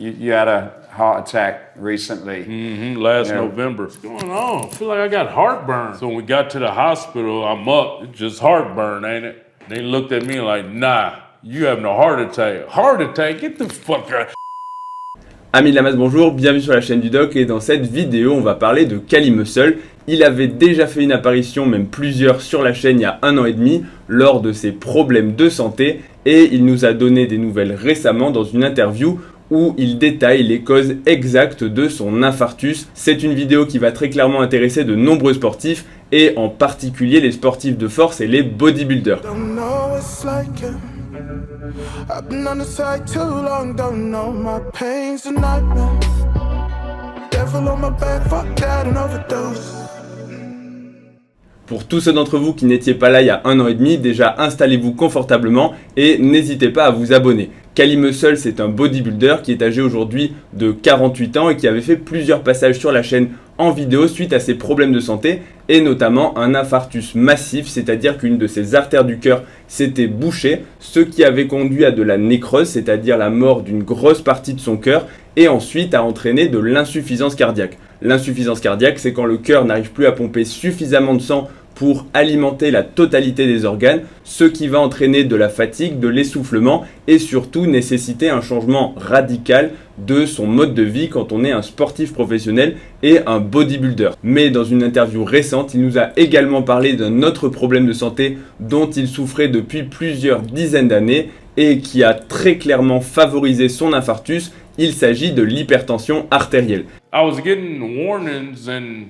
you had a heart attack recently. Last November. What's going on? I feel like I got heartburn. So when we got to the hospital, I'm up. It's just heartburn, ain't it? They looked at me like, nah, you having a heart attack. Heart attack? Get the fuck out. Amis de la masse, bonjour, bienvenue sur la chaîne du Doc et dans cette vidéo on va parler de Kali Muscle. Il avait déjà fait une apparition, même plusieurs sur la chaîne il y a 1 an et demi lors de ses problèmes de santé et il nous a donné des nouvelles récemment dans une interview où il détaille les causes exactes de son infarctus. C'est une vidéo qui va très clairement intéresser de nombreux sportifs et en particulier les sportifs de force et les bodybuilders. I've been on the side too long, don't know my pain's a nightmare. Devil on my back, fuck that, an overdose. Pour tous ceux d'entre vous qui n'étiez pas là il y a 1 an et demi, déjà installez-vous confortablement et n'hésitez pas à vous abonner. Kali Muscle, c'est un bodybuilder qui est âgé aujourd'hui de 48 ans et qui avait fait plusieurs passages sur la chaîne en vidéo suite à ses problèmes de santé et notamment un infarctus massif, c'est-à-dire qu'une de ses artères du cœur s'était bouchée, ce qui avait conduit à de la nécrose, c'est-à-dire la mort d'une grosse partie de son cœur et ensuite a entraîné de l'insuffisance cardiaque. L'insuffisance cardiaque, c'est quand le cœur n'arrive plus à pomper suffisamment de sang pour alimenter la totalité des organes, ce qui va entraîner de la fatigue, de l'essoufflement et surtout nécessiter un changement radical de son mode de vie quand on est un sportif professionnel et un bodybuilder. Mais dans une interview récente, il nous a également parlé d'un autre problème de santé dont il souffrait depuis plusieurs dizaines d'années et qui a très clairement favorisé son infarctus. Il s'agit de l'hypertension artérielle. I was getting warnings and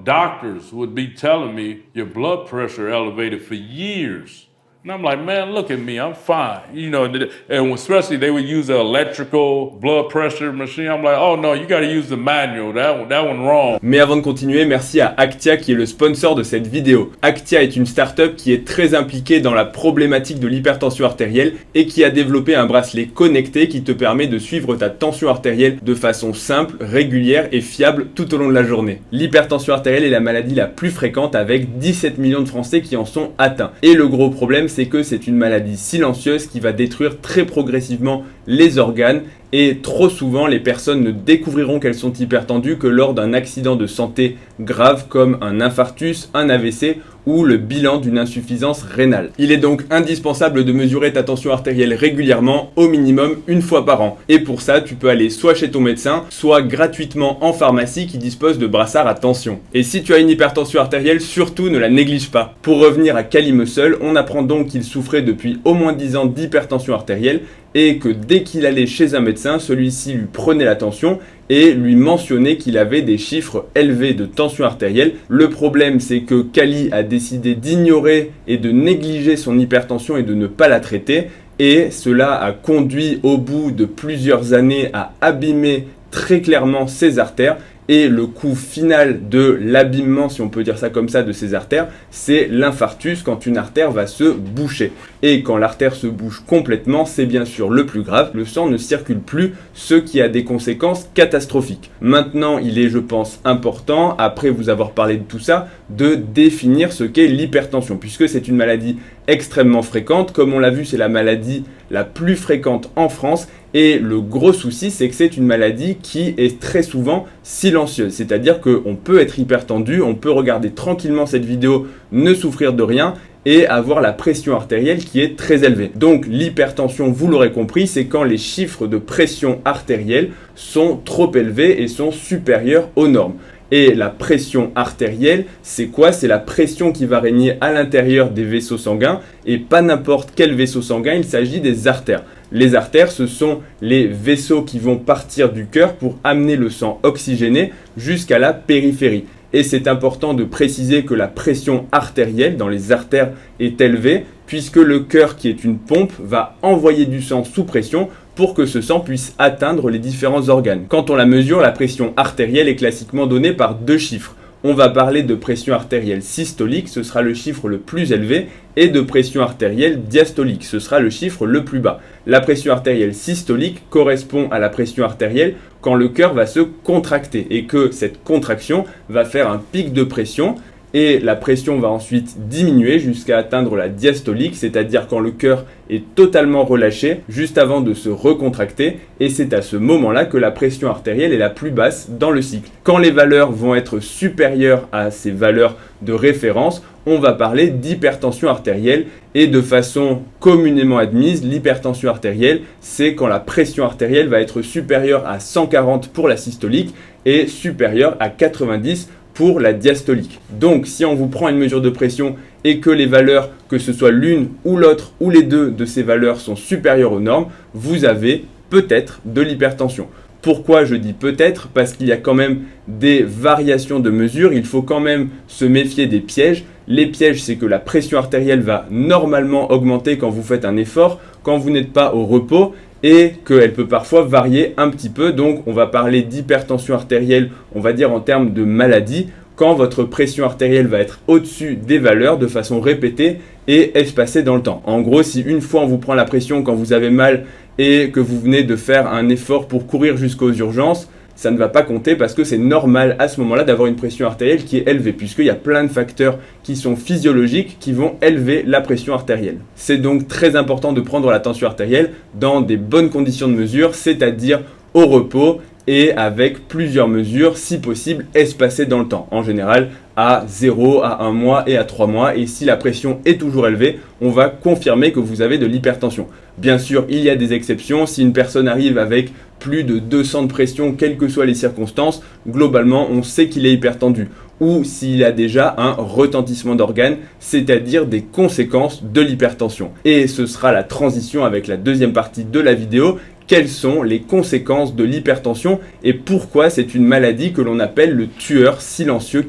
doctors would be telling me your blood pressure elevated for years. And I'm like, man, look at me, I'm fine. You know, and especially they would use the electrical blood pressure machine. I'm like, oh no, you got to use the manual. That one wrong. Mais avant de continuer, merci à Actia qui est le sponsor de cette vidéo. Actia est une startup qui est très impliquée dans la problématique de l'hypertension artérielle et qui a développé un bracelet connecté qui te permet de suivre ta tension artérielle de façon simple, régulière et fiable tout au long de la journée. L'hypertension artérielle est la maladie la plus fréquente avec 17 millions de Français qui en sont atteints. Et le gros problème, c'est que c'est une maladie silencieuse qui va détruire très progressivement les organes et trop souvent les personnes ne découvriront qu'elles sont hypertendues que lors d'un accident de santé grave comme un infarctus, un AVC ou le bilan d'une insuffisance rénale. Il est donc indispensable de mesurer ta tension artérielle régulièrement, au minimum 1 fois par an. Et pour ça, tu peux aller soit chez ton médecin, soit gratuitement en pharmacie qui dispose de brassards à tension. Et si tu as une hypertension artérielle, surtout ne la néglige pas. Pour revenir à Kali Muscle, on apprend donc qu'il souffrait depuis au moins 10 ans d'hypertension artérielle et que dès qu'il allait chez un médecin, celui-ci lui prenait la tension et lui mentionnait qu'il avait des chiffres élevés de tension artérielle. Le problème, c'est que Kali a décidé d'ignorer et de négliger son hypertension et de ne pas la traiter. Et cela a conduit au bout de plusieurs années à abîmer très clairement ses artères. Et le coût final de l'abîmement, si on peut dire ça comme ça, de ces artères, c'est l'infarctus quand une artère va se boucher. Et quand l'artère se bouche complètement, c'est bien sûr le plus grave, le sang ne circule plus, ce qui a des conséquences catastrophiques. Maintenant, il est, je pense, important, après vous avoir parlé de tout ça, de définir ce qu'est l'hypertension, puisque c'est une maladie extrêmement fréquente. Comme on l'a vu, c'est la maladie la plus fréquente en France. Et le gros souci, c'est que c'est une maladie qui est très souvent silencieuse. C'est-à-dire qu'on peut être hypertendu, on peut regarder tranquillement cette vidéo, ne souffrir de rien et avoir la pression artérielle qui est très élevée. Donc l'hypertension, vous l'aurez compris, c'est quand les chiffres de pression artérielle sont trop élevés et sont supérieurs aux normes. Et la pression artérielle, c'est quoi? C'est la pression qui va régner à l'intérieur des vaisseaux sanguins et pas n'importe quel vaisseau sanguin, il s'agit des artères. Les artères, ce sont les vaisseaux qui vont partir du cœur pour amener le sang oxygéné jusqu'à la périphérie. Et c'est important de préciser que la pression artérielle dans les artères est élevée puisque le cœur, qui est une pompe, va envoyer du sang sous pression pour que ce sang puisse atteindre les différents organes. Quand on la mesure, la pression artérielle est classiquement donnée par 2 chiffres. On va parler de pression artérielle systolique, ce sera le chiffre le plus élevé, et de pression artérielle diastolique, ce sera le chiffre le plus bas. La pression artérielle systolique correspond à la pression artérielle quand le cœur va se contracter et que cette contraction va faire un pic de pression et la pression va ensuite diminuer jusqu'à atteindre la diastolique, c'est-à-dire quand le cœur est totalement relâché juste avant de se recontracter, et c'est à ce moment-là que la pression artérielle est la plus basse dans le cycle. Quand les valeurs vont être supérieures à ces valeurs de référence, on va parler d'hypertension artérielle, et de façon communément admise, l'hypertension artérielle, c'est quand la pression artérielle va être supérieure à 140 pour la systolique et supérieure à 90 pour la diastolique. Donc si on vous prend une mesure de pression et que les valeurs, que ce soit l'une ou l'autre ou les deux de ces valeurs sont supérieures aux normes, vous avez peut-être de l'hypertension. Pourquoi je dis peut-être? Parce qu'il y a quand même des variations de mesure, il faut quand même se méfier des pièges. Les pièges, c'est que la pression artérielle va normalement augmenter quand vous faites un effort, quand vous n'êtes pas au repos, et qu'elle peut parfois varier un petit peu. Donc on va parler d'hypertension artérielle, on va dire en termes de maladie, quand votre pression artérielle va être au-dessus des valeurs de façon répétée et espacée dans le temps. En gros, si une fois on vous prend la pression quand vous avez mal et que vous venez de faire un effort pour courir jusqu'aux urgences, ça ne va pas compter parce que c'est normal à ce moment-là d'avoir une pression artérielle qui est élevée, puisqu'il y a plein de facteurs qui sont physiologiques qui vont élever la pression artérielle. C'est donc très important de prendre la tension artérielle dans des bonnes conditions de mesure, c'est-à-dire au repos et avec plusieurs mesures, si possible, espacées dans le temps. En général, à 0, à 1 mois et à 3 mois. Et si la pression est toujours élevée, on va confirmer que vous avez de l'hypertension. Bien sûr, il y a des exceptions. Si une personne arrive avec plus de 200 de pression, quelles que soient les circonstances, globalement, on sait qu'il est hypertendu. Ou s'il a déjà un retentissement d'organes, c'est-à-dire des conséquences de l'hypertension. Et ce sera la transition avec la deuxième partie de la vidéo. Quelles sont les conséquences de l'hypertension et pourquoi c'est une maladie que l'on appelle le tueur silencieux.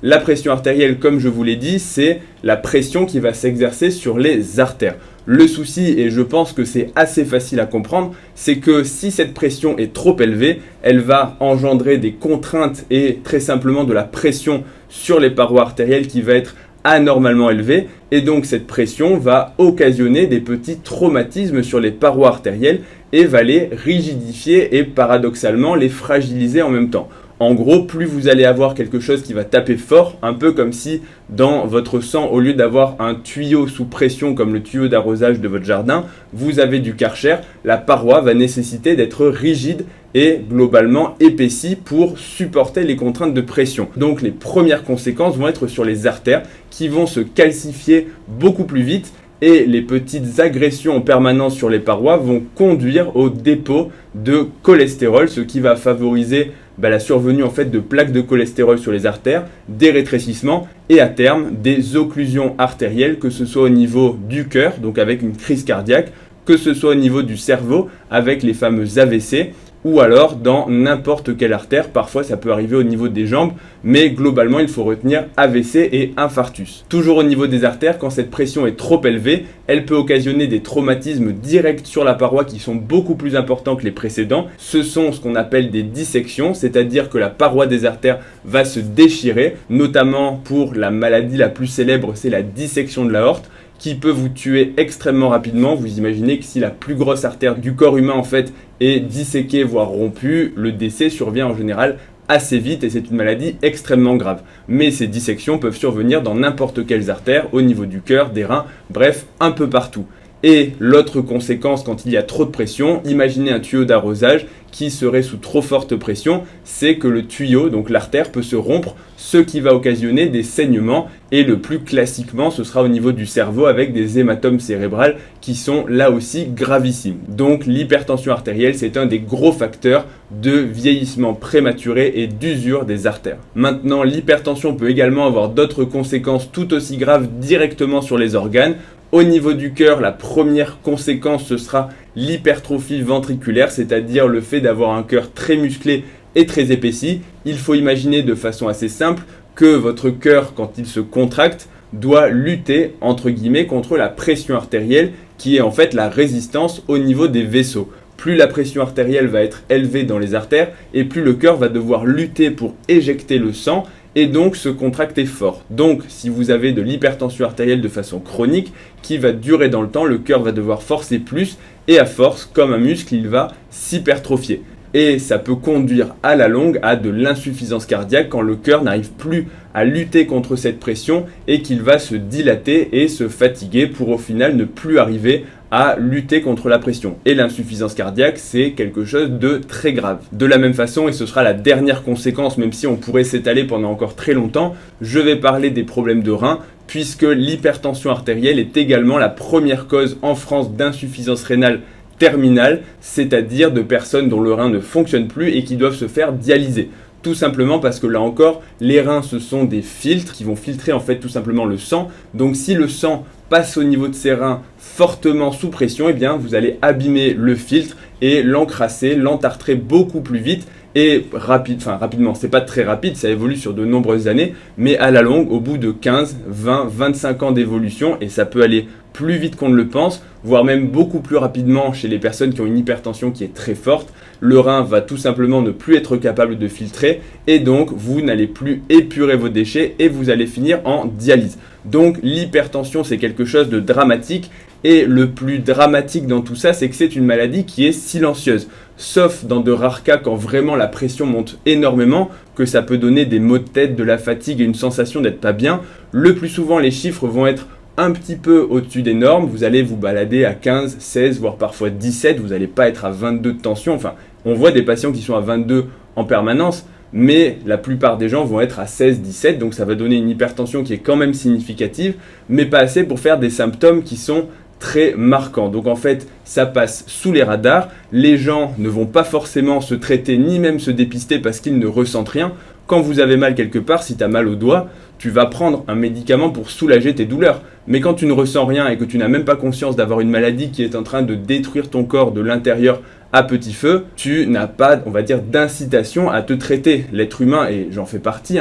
La pression artérielle, comme je vous l'ai dit, c'est la pression qui va s'exercer sur les artères. Le souci, et je pense que c'est assez facile à comprendre, c'est que si cette pression est trop élevée, elle va engendrer des contraintes et très simplement de la pression sur les parois artérielles qui va être anormalement élevée, et donc cette pression va occasionner des petits traumatismes sur les parois artérielles et va les rigidifier et paradoxalement les fragiliser en même temps. En gros, plus vous allez avoir quelque chose qui va taper fort, un peu comme si dans votre sang, au lieu d'avoir un tuyau sous pression comme le tuyau d'arrosage de votre jardin, vous avez du Karcher, la paroi va nécessiter d'être rigide et globalement épaissie pour supporter les contraintes de pression. Donc les premières conséquences vont être sur les artères qui vont se calcifier beaucoup plus vite et les petites agressions en permanence sur les parois vont conduire au dépôt de cholestérol, ce qui va favoriser la survenue en fait de plaques de cholestérol sur les artères, des rétrécissements et à terme des occlusions artérielles, que ce soit au niveau du cœur, donc avec une crise cardiaque, que ce soit au niveau du cerveau avec les fameux AVC, ou alors dans n'importe quelle artère. Parfois ça peut arriver au niveau des jambes, mais globalement il faut retenir AVC et infarctus. Toujours au niveau des artères, quand cette pression est trop élevée, elle peut occasionner des traumatismes directs sur la paroi qui sont beaucoup plus importants que les précédents. Ce sont ce qu'on appelle des dissections, c'est-à-dire que la paroi des artères va se déchirer, notamment pour la maladie la plus célèbre, c'est la dissection de l'aorte, qui peut vous tuer extrêmement rapidement. Vous imaginez que si la plus grosse artère du corps humain en fait est disséquée voire rompue, le décès survient en général assez vite et c'est une maladie extrêmement grave. Mais ces dissections peuvent survenir dans n'importe quelles artères, au niveau du cœur, des reins, bref, un peu partout. Et l'autre conséquence quand il y a trop de pression, imaginez un tuyau d'arrosage qui serait sous trop forte pression, c'est que le tuyau, donc l'artère, peut se rompre, ce qui va occasionner des saignements. Et le plus classiquement, ce sera au niveau du cerveau avec des hématomes cérébrales qui sont là aussi gravissimes. Donc l'hypertension artérielle, c'est un des gros facteurs de vieillissement prématuré et d'usure des artères. Maintenant, l'hypertension peut également avoir d'autres conséquences tout aussi graves directement sur les organes. Au niveau du cœur, la première conséquence, ce sera l'hypertrophie ventriculaire, c'est-à-dire le fait d'avoir un cœur très musclé et très épaissi. Il faut imaginer de façon assez simple que votre cœur, quand il se contracte, doit lutter, entre guillemets, contre la pression artérielle, qui est en fait la résistance au niveau des vaisseaux. Plus la pression artérielle va être élevée dans les artères, et plus le cœur va devoir lutter pour éjecter le sang, et donc se contracter fort. Donc si vous avez de l'hypertension artérielle de façon chronique qui va durer dans le temps, le cœur va devoir forcer plus et à force, comme un muscle, il va s'hypertrophier. et ça peut conduire à la longue à de l'insuffisance cardiaque quand le cœur n'arrive plus à lutter contre cette pression et qu'il va se dilater et se fatiguer pour au final ne plus arriver à lutter contre la pression. Et l'insuffisance cardiaque, c'est quelque chose de très grave. De la même façon, et ce sera la dernière conséquence, même si on pourrait s'étaler pendant encore très longtemps, je vais parler des problèmes de reins, puisque l'hypertension artérielle est également la première cause en France d'insuffisance rénale terminale, c'est-à-dire de personnes dont le rein ne fonctionne plus et qui doivent se faire dialyser. Tout simplement parce que là encore, les reins, ce sont des filtres qui vont filtrer en fait tout simplement le sang. Donc si le sang passe au niveau de ces reins fortement sous pression, eh bien vous allez abîmer le filtre et l'encrasser, l'entartrer beaucoup plus vite. Et rapidement, c'est pas très rapide, ça évolue sur de nombreuses années, mais à la longue, au bout de 15, 20, 25 ans d'évolution, et ça peut aller plus vite qu'on ne le pense, voire même beaucoup plus rapidement chez les personnes qui ont une hypertension qui est très forte, le rein va tout simplement ne plus être capable de filtrer, et donc vous n'allez plus épurer vos déchets et vous allez finir en dialyse. Donc l'hypertension, c'est quelque chose de dramatique, et le plus dramatique dans tout ça, c'est que c'est une maladie qui est silencieuse. Sauf dans de rares cas quand vraiment la pression monte énormément, que ça peut donner des maux de tête, de la fatigue et une sensation d'être pas bien. Le plus souvent, les chiffres vont être un petit peu au-dessus des normes. Vous allez vous balader à 15, 16, voire parfois 17. Vous n'allez pas être à 22 de tension. Enfin, on voit des patients qui sont à 22 en permanence, mais la plupart des gens vont être à 16, 17. Donc ça va donner une hypertension qui est quand même significative, mais pas assez pour faire des symptômes qui sont très marquant. Donc en fait, ça passe sous les radars. Les gens ne vont pas forcément se traiter ni même se dépister parce qu'ils ne ressentent rien. Quand vous avez mal quelque part, si tu as mal au doigt, tu vas prendre un médicament pour soulager tes douleurs. Mais quand tu ne ressens rien et que tu n'as même pas conscience d'avoir une maladie qui est en train de détruire ton corps de l'intérieur à petit feu, tu n'as pas, on va dire, d'incitation à te traiter. L'être humain, et j'en fais partie,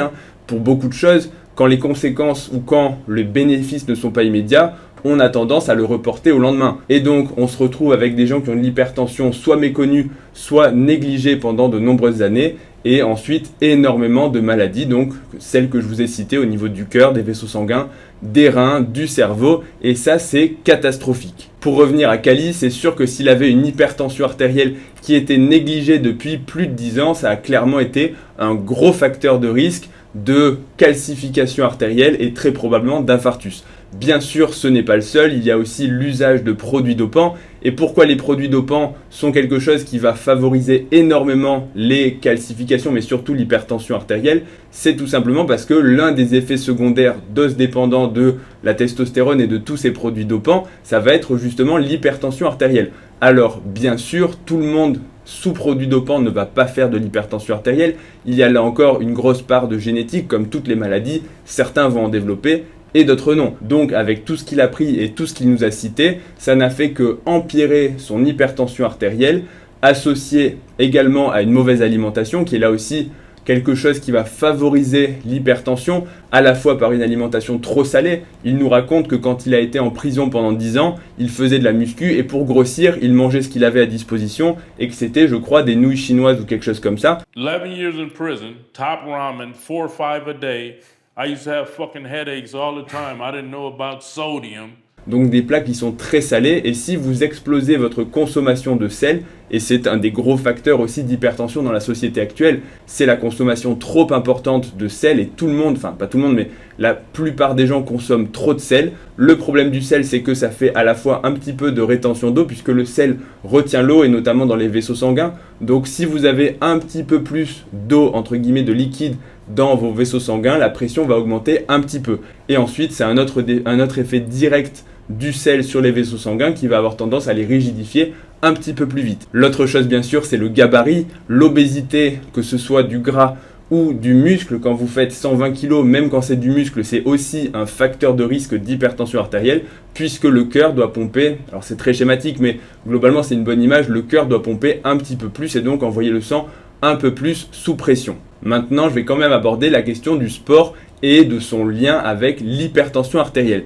pour beaucoup de choses, quand les conséquences ou quand les bénéfices ne sont pas immédiats, on a tendance à le reporter au lendemain. Et donc, on se retrouve avec des gens qui ont de l'hypertension soit méconnue, soit négligée pendant de nombreuses années, et ensuite énormément de maladies, donc celles que je vous ai citées au niveau du cœur, des vaisseaux sanguins, des reins, du cerveau, et ça c'est catastrophique. Pour revenir à Kali, c'est sûr que s'il avait une hypertension artérielle qui était négligée depuis plus de 10 ans, ça a clairement été un gros facteur de risque de calcification artérielle et très probablement d'infarctus. Bien sûr, ce n'est pas le seul, il y a aussi l'usage de produits dopants. Et pourquoi les produits dopants sont quelque chose qui va favoriser énormément les calcifications, mais surtout l'hypertension artérielle? C'est tout simplement parce que l'un des effets secondaires dose dépendant de la testostérone et de tous ces produits dopants, ça va être justement l'hypertension artérielle. Alors, bien sûr, tout le monde sous produits dopants ne va pas faire de l'hypertension artérielle. Il y a là encore une grosse part de génétique, comme toutes les maladies. Certains vont en développer et d'autres non. Donc avec tout ce qu'il a pris et tout ce qu'il nous a cité, ça n'a fait que empirer son hypertension artérielle, associé également à une mauvaise alimentation, qui est là aussi quelque chose qui va favoriser l'hypertension, à la fois par une alimentation trop salée. Il nous raconte que quand il a été en prison pendant 10 ans, il faisait de la muscu et pour grossir, il mangeait ce qu'il avait à disposition et que c'était, je crois, des nouilles chinoises ou quelque chose comme ça. 11 years in prison, top ramen, 4 or 5 a day. I used to have fucking headaches all the time. I didn't know about sodium. Donc des plats qui sont très salés, et si vous explosez votre consommation de sel, et c'est un des gros facteurs aussi d'hypertension dans la société actuelle, c'est la consommation trop importante de sel, et tout le monde, enfin pas tout le monde, mais la plupart des gens consomment trop de sel. Le problème du sel, c'est que ça fait à la fois un petit peu de rétention d'eau, puisque le sel retient l'eau, et notamment dans les vaisseaux sanguins. Donc si vous avez un petit peu plus d'eau, entre guillemets, de liquide, dans vos vaisseaux sanguins, la pression va augmenter un petit peu. Et ensuite, c'est un autre effet direct du sel sur les vaisseaux sanguins qui va avoir tendance à les rigidifier un petit peu plus vite. L'autre chose, bien sûr, c'est le gabarit, l'obésité, que ce soit du gras ou du muscle. Quand vous faites 120 kg, même quand c'est du muscle, c'est aussi un facteur de risque d'hypertension artérielle, puisque le cœur doit pomper, alors c'est très schématique, mais globalement c'est une bonne image, le cœur doit pomper un petit peu plus et donc envoyer le sang un peu plus sous pression. Maintenant, je vais quand même aborder la question du sport et de son lien avec l'hypertension artérielle.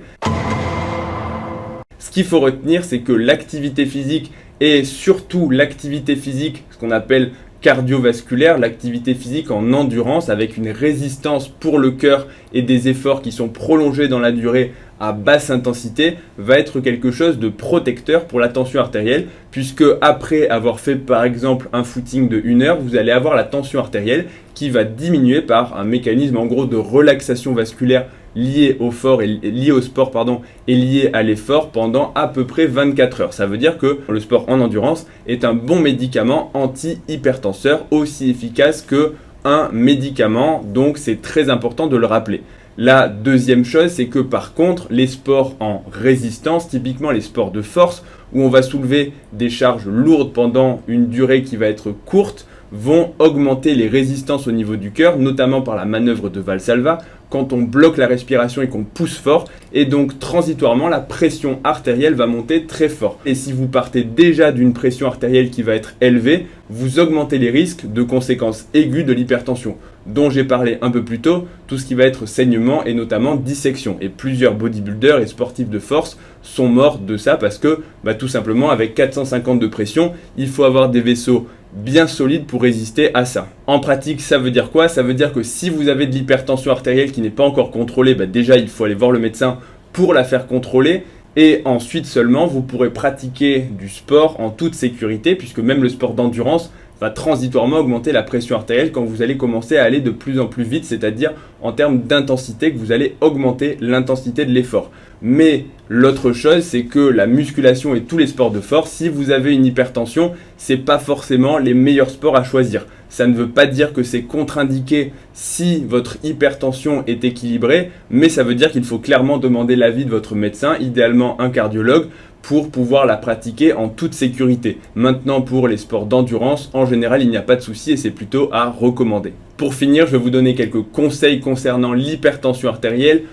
Ce qu'il faut retenir, c'est que l'activité physique et surtout l'activité physique, ce qu'on appelle cardiovasculaire, l'activité physique en endurance avec une résistance pour le cœur et des efforts qui sont prolongés dans la durée à basse intensité va être quelque chose de protecteur pour la tension artérielle puisque après avoir fait par exemple un footing de 1 heure, vous allez avoir la tension artérielle qui va diminuer par un mécanisme en gros de relaxation vasculaire lié au sport et lié à l'effort pendant à peu près 24 heures. Ça veut dire que le sport en endurance est un bon médicament anti-hypertenseur aussi efficace que un médicament, donc c'est très important de le rappeler. La deuxième chose, c'est que par contre, les sports en résistance, typiquement les sports de force, où on va soulever des charges lourdes pendant une durée qui va être courte, vont augmenter les résistances au niveau du cœur, notamment par la manœuvre de Valsalva, quand on bloque la respiration et qu'on pousse fort, et donc transitoirement la pression artérielle va monter très fort. Et si vous partez déjà d'une pression artérielle qui va être élevée, vous augmentez les risques de conséquences aiguës de l'hypertension, dont j'ai parlé un peu plus tôt, tout ce qui va être saignement et notamment dissection. Et plusieurs bodybuilders et sportifs de force sont morts de ça parce que tout simplement avec 450 de pression, il faut avoir des vaisseaux bien solide pour résister à ça. En pratique, ça veut dire quoi? Ça veut dire que si vous avez de l'hypertension artérielle qui n'est pas encore contrôlée, déjà il faut aller voir le médecin pour la faire contrôler et ensuite seulement vous pourrez pratiquer du sport en toute sécurité puisque même le sport d'endurance va transitoirement augmenter la pression artérielle quand vous allez commencer à aller de plus en plus vite, c'est-à-dire en termes d'intensité, que vous allez augmenter l'intensité de l'effort. Mais l'autre chose, c'est que la musculation et tous les sports de force, si vous avez une hypertension, c'est pas forcément les meilleurs sports à choisir. Ça ne veut pas dire que c'est contre-indiqué si votre hypertension est équilibrée, mais ça veut dire qu'il faut clairement demander l'avis de votre médecin, idéalement un cardiologue, pour pouvoir la pratiquer en toute sécurité. Maintenant, pour les sports d'endurance, en général, il n'y a pas de souci et c'est plutôt à recommander. Pour finir, je vais vous donner quelques conseils concernant l'hypertension artérielle.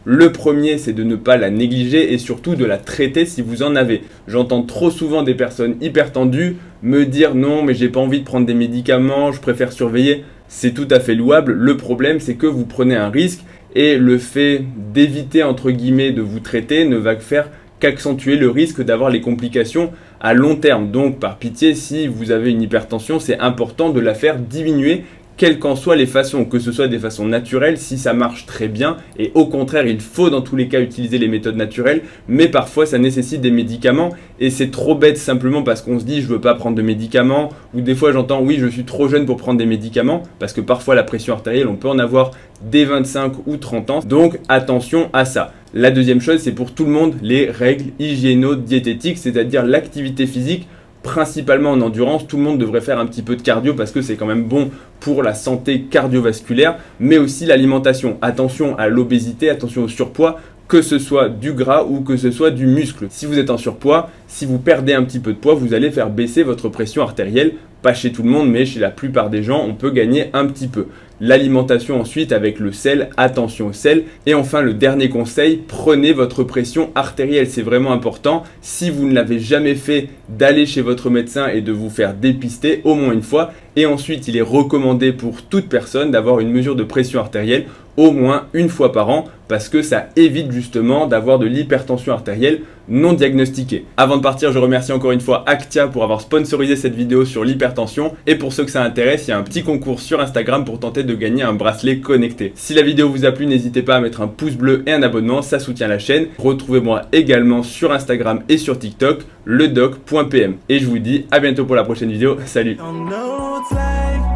Le premier, c'est de ne pas la négliger et surtout de la traiter si vous en avez. J'entends trop souvent des personnes hypertendues me dire non, mais j'ai pas envie de prendre des médicaments, je préfère surveiller. C'est tout à fait louable. Le problème, c'est que vous prenez un risque et le fait d'éviter entre guillemets de vous traiter ne va faire qu'accentuer le risque d'avoir les complications à long terme. Donc par pitié, si vous avez une hypertension, c'est important de la faire diminuer quelles qu'en soient les façons, que ce soit des façons naturelles, si ça marche très bien, et au contraire, il faut dans tous les cas utiliser les méthodes naturelles, mais parfois ça nécessite des médicaments, et c'est trop bête simplement parce qu'on se dit je veux pas prendre de médicaments, ou des fois j'entends oui je suis trop jeune pour prendre des médicaments, parce que parfois la pression artérielle on peut en avoir dès 25 ou 30 ans, donc attention à ça. La deuxième chose, c'est pour tout le monde les règles hygiéno-diététiques, c'est-à-dire l'activité physique, principalement en endurance. Tout le monde devrait faire un petit peu de cardio parce que c'est quand même bon pour la santé cardiovasculaire, mais aussi l'alimentation. Attention à l'obésité, attention au surpoids, que ce soit du gras ou que ce soit du muscle. Si vous êtes en surpoids, si vous perdez un petit peu de poids, vous allez faire baisser votre pression artérielle. Pas chez tout le monde, mais chez la plupart des gens, on peut gagner un petit peu. L'alimentation ensuite avec le sel, attention au sel. Et enfin le dernier conseil, prenez votre pression artérielle, c'est vraiment important. Si vous ne l'avez jamais fait, d'aller chez votre médecin et de vous faire dépister au moins une fois. Et ensuite il est recommandé pour toute personne d'avoir une mesure de pression artérielle au moins une fois par an parce que ça évite justement d'avoir de l'hypertension artérielle non diagnostiquée. Avant de partir, je remercie encore une fois Actia pour avoir sponsorisé cette vidéo sur l'hypertension et pour ceux que ça intéresse, il y a un petit concours sur Instagram pour tenter de gagner un bracelet connecté. Si la vidéo vous a plu, n'hésitez pas à mettre un pouce bleu et un abonnement, ça soutient la chaîne. Retrouvez-moi également sur Instagram et sur TikTok, ledoc.pm. Et je vous dis à bientôt pour la prochaine vidéo. Salut! Don't know what's like